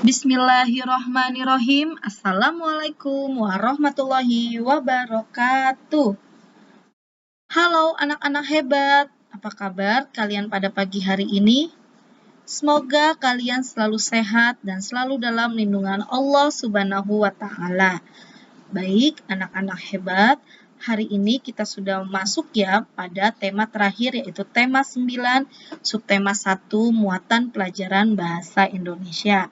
Bismillahirrahmanirrahim. Assalamualaikum warahmatullahi wabarakatuh. Halo anak-anak hebat, apa kabar kalian pada pagi hari ini? Semoga kalian selalu sehat dan selalu dalam lindungan Allah Subhanahu wa Ta'ala. Baik, anak-anak hebat, hari ini kita sudah masuk ya pada tema terakhir, yaitu tema 9, subtema 1, muatan pelajaran bahasa Indonesia.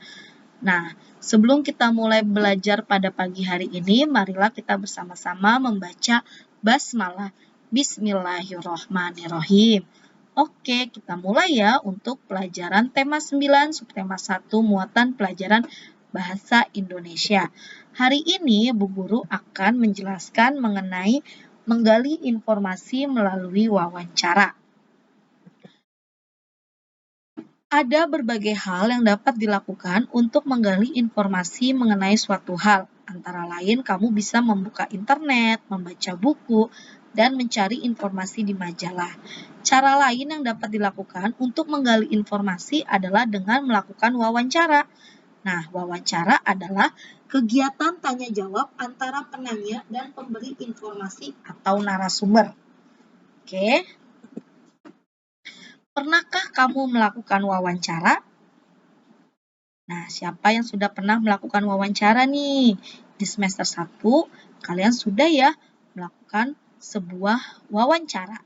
Nah, sebelum kita mulai belajar pada pagi hari ini, marilah kita bersama-sama membaca basmalah. Bismillahirrahmanirrahim. Oke, kita mulai ya untuk pelajaran tema 9, subtema 1, muatan pelajaran bahasa Indonesia. Hari ini Bu Guru akan menjelaskan mengenai menggali informasi melalui wawancara. Ada berbagai hal yang dapat dilakukan untuk menggali informasi mengenai suatu hal. Antara lain, kamu bisa membuka internet, membaca buku, dan mencari informasi di majalah. Cara lain yang dapat dilakukan untuk menggali informasi adalah dengan melakukan wawancara. Nah, wawancara adalah kegiatan tanya-jawab antara penanya dan pemberi informasi atau narasumber. Oke. Pernahkah kamu melakukan wawancara? Nah, siapa yang sudah pernah melakukan wawancara nih? Di semester 1, kalian sudah ya melakukan sebuah wawancara.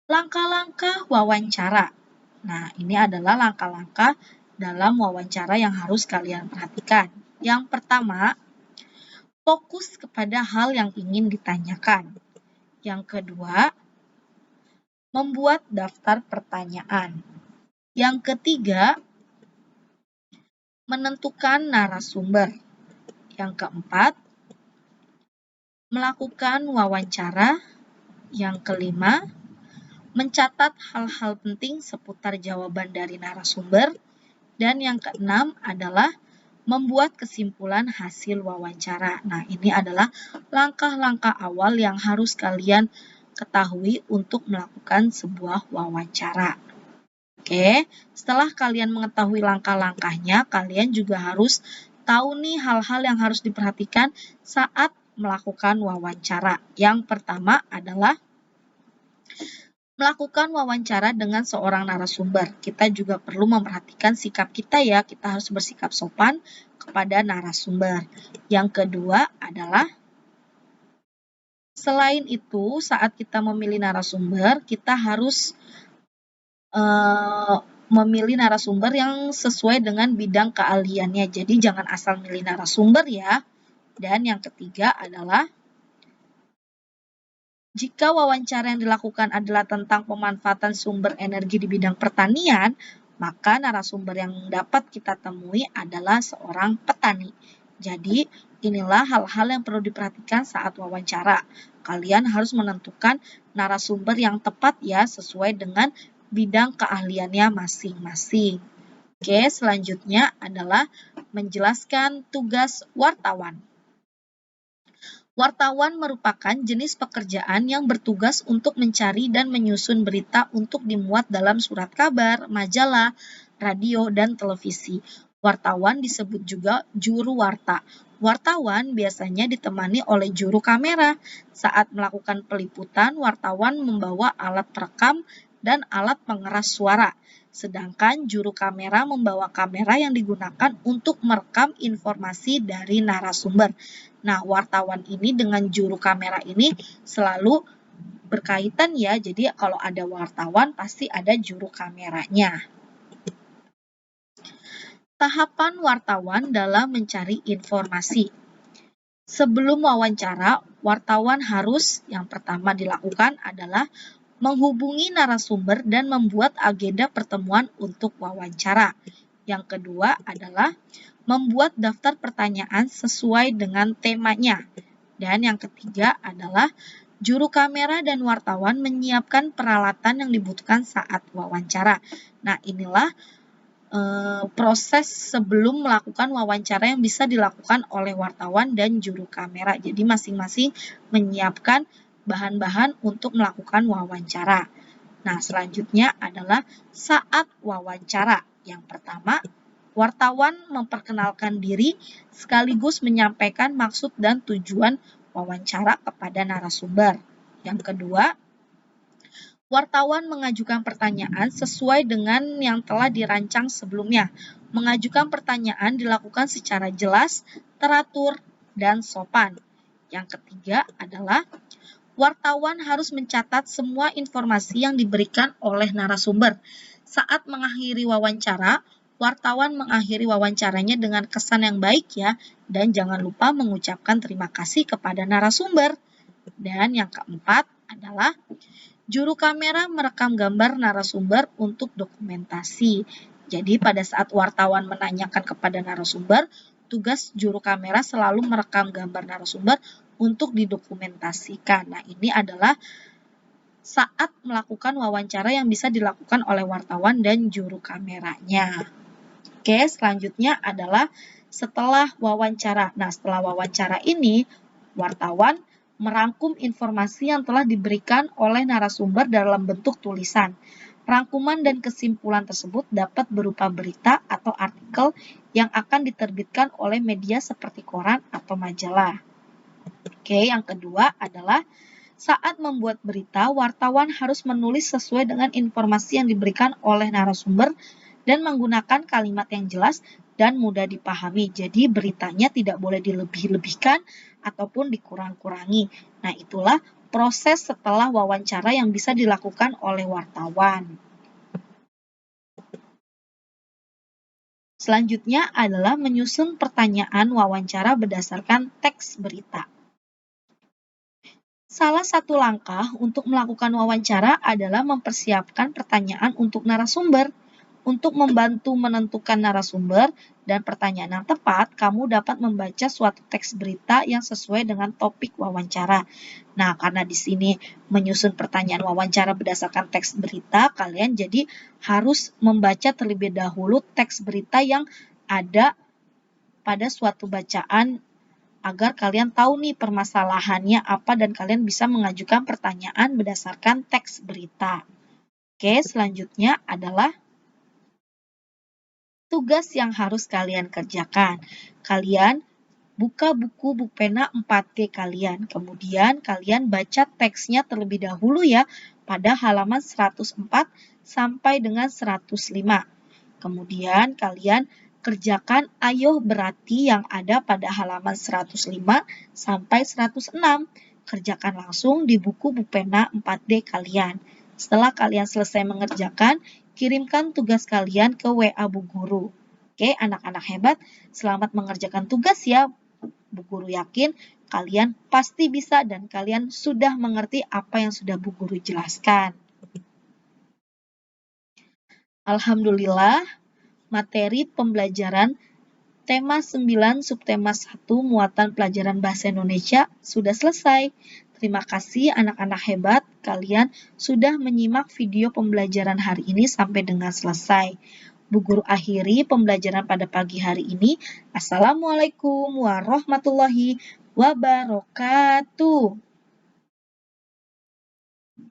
Langkah-langkah wawancara. Nah, ini adalah langkah-langkah dalam wawancara yang harus kalian perhatikan. Yang pertama, fokus kepada hal yang ingin ditanyakan. Yang kedua, membuat daftar pertanyaan. Yang ketiga, menentukan narasumber. Yang keempat, melakukan wawancara. Yang kelima, mencatat hal-hal penting seputar jawaban dari narasumber. Dan yang keenam adalah membuat kesimpulan hasil wawancara. Nah, ini adalah langkah-langkah awal yang harus kalian ketahui untuk melakukan sebuah wawancara. Oke, setelah kalian mengetahui langkah-langkahnya, kalian juga harus tahu nih hal-hal yang harus diperhatikan saat melakukan wawancara. Yang pertama adalah melakukan wawancara dengan seorang narasumber. Kita juga perlu memperhatikan sikap kita ya, kita harus bersikap sopan kepada narasumber. Yang kedua adalah selain itu, saat kita memilih narasumber, kita harus memilih narasumber yang sesuai dengan bidang keahliannya. Jadi jangan asal milih narasumber ya. Dan yang ketiga adalah jika wawancara yang dilakukan adalah tentang pemanfaatan sumber energi di bidang pertanian, maka narasumber yang dapat kita temui adalah seorang petani. Jadi, inilah hal-hal yang perlu diperhatikan saat wawancara. Kalian harus menentukan narasumber yang tepat ya, sesuai dengan bidang keahliannya masing-masing. Oke, selanjutnya adalah menjelaskan tugas wartawan. Wartawan merupakan jenis pekerjaan yang bertugas untuk mencari dan menyusun berita untuk dimuat dalam surat kabar, majalah, radio, dan televisi. Wartawan disebut juga juru warta. Wartawan biasanya ditemani oleh juru kamera. Saat melakukan peliputan, wartawan membawa alat perekam dan alat pengeras suara. Sedangkan juru kamera membawa kamera yang digunakan untuk merekam informasi dari narasumber. Nah, wartawan ini dengan juru kamera ini selalu berkaitan ya. Jadi kalau ada wartawan pasti ada juru kameranya. Tahapan wartawan dalam mencari informasi. Sebelum wawancara, wartawan harus yang pertama dilakukan adalah menghubungi narasumber dan membuat agenda pertemuan untuk wawancara. Yang kedua adalah membuat daftar pertanyaan sesuai dengan temanya. Dan yang ketiga adalah juru kamera dan wartawan menyiapkan peralatan yang dibutuhkan saat wawancara. Nah, inilah proses sebelum melakukan wawancara yang bisa dilakukan oleh wartawan dan juru kamera. Jadi masing-masing menyiapkan bahan-bahan untuk melakukan wawancara. Nah, selanjutnya adalah saat wawancara. Yang pertama, wartawan memperkenalkan diri sekaligus menyampaikan maksud dan tujuan wawancara kepada narasumber. Yang kedua, wartawan mengajukan pertanyaan sesuai dengan yang telah dirancang sebelumnya. Mengajukan pertanyaan dilakukan secara jelas, teratur, dan sopan. Yang ketiga adalah wartawan harus mencatat semua informasi yang diberikan oleh narasumber. Saat mengakhiri wawancara, wartawan mengakhiri wawancaranya dengan kesan yang baik ya, dan jangan lupa mengucapkan terima kasih kepada narasumber. Dan yang keempat adalah juru kamera merekam gambar narasumber untuk dokumentasi. Jadi pada saat wartawan menanyakan kepada narasumber, tugas juru kamera selalu merekam gambar narasumber untuk didokumentasikan. Nah, ini adalah saat melakukan wawancara yang bisa dilakukan oleh wartawan dan juru kameranya. Oke, selanjutnya adalah setelah wawancara. Nah, setelah wawancara ini, wartawan merangkum informasi yang telah diberikan oleh narasumber dalam bentuk tulisan. Rangkuman dan kesimpulan tersebut dapat berupa berita atau artikel yang akan diterbitkan oleh media seperti koran atau majalah. Oke, yang kedua adalah saat membuat berita, wartawan harus menulis sesuai dengan informasi yang diberikan oleh narasumber dan menggunakan kalimat yang jelas dan mudah dipahami. Jadi beritanya tidak boleh dilebih-lebihkan ataupun dikurang-kurangi. Nah, itulah proses setelah wawancara yang bisa dilakukan oleh wartawan. Selanjutnya adalah menyusun pertanyaan wawancara berdasarkan teks berita. Salah satu langkah untuk melakukan wawancara adalah mempersiapkan pertanyaan untuk narasumber. Untuk membantu menentukan narasumber dan pertanyaan yang tepat, kamu dapat membaca suatu teks berita yang sesuai dengan topik wawancara. Nah, karena di sini menyusun pertanyaan wawancara berdasarkan teks berita, kalian jadi harus membaca terlebih dahulu teks berita yang ada pada suatu bacaan agar kalian tahu nih permasalahannya apa dan kalian bisa mengajukan pertanyaan berdasarkan teks berita. Oke, selanjutnya adalah tugas yang harus kalian kerjakan. Kalian buka buku pena 4D kalian. Kemudian kalian baca teksnya terlebih dahulu ya pada halaman 104 sampai dengan 105. Kemudian kalian kerjakan ayo berarti yang ada pada halaman 105 sampai 106. Kerjakan langsung di buku pena 4D kalian. Setelah kalian selesai mengerjakan, kirimkan tugas kalian ke WA Bu Guru. Oke, anak-anak hebat, selamat mengerjakan tugas ya. Bu Guru yakin kalian pasti bisa dan kalian sudah mengerti apa yang sudah Bu Guru jelaskan. Alhamdulillah, materi pembelajaran tema 9 subtema 1 muatan pelajaran bahasa Indonesia sudah selesai. Terima kasih anak-anak hebat, kalian sudah menyimak video pembelajaran hari ini sampai dengan selesai. Bu Guru akhiri pembelajaran pada pagi hari ini. Assalamualaikum warahmatullahi wabarakatuh.